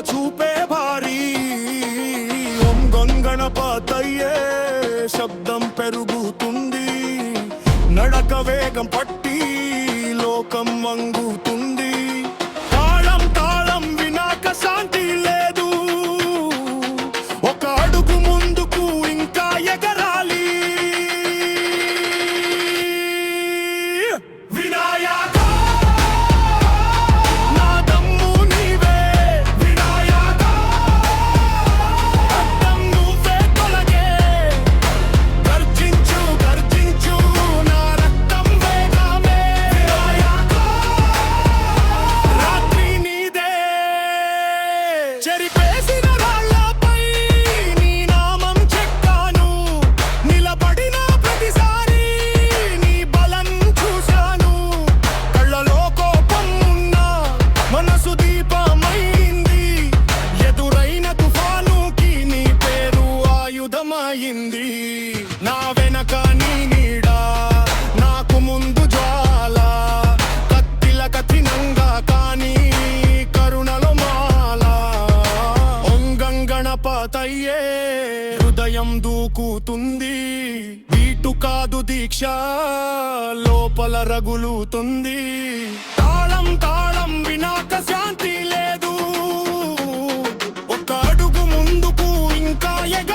చూపే భారీ ఓం గంగణపతయ్యే శబ్దం పెరుగుతుంది నడక వేగం పట్టి లోకం వంగుతుంది తాళం తాళం వినాక శాంతి లేదు ఒక అడుగు ముందుకు ఇంకా ఎగరాలి వినాయక నా దమ్ము నీవే వినాయక అడ్డం నువ్వే తొలగే గర్జించు గర్జించు నా రక్తం వేగమే వినాయక రాత్రి నీదే చెరిపేసిన రాళ్ళపై నీ నామం చెక్కాను నిలబడిన ప్రతిసారి నీ బలం చూశాను కళ్ళలో కోపం ఉన్నా మనసు దీపమైంది ఎదురైన తుఫానుకి నీ పేరు ఆయుధమైంది నా వెనక నీ నీడ నాకు ముందు జ్వాల కత్తిల కఠినంగా కానీ కరుణలో మాల ఓం గంగణపతయ్యే హృదయం దూకుతుంది వీటు కాదు దీక్ష లోపల రగులుతుంది తాళం తాళం వినాక శాంతి లేదు ఒక అడుగు ముందుకు ఇంకా ఎగ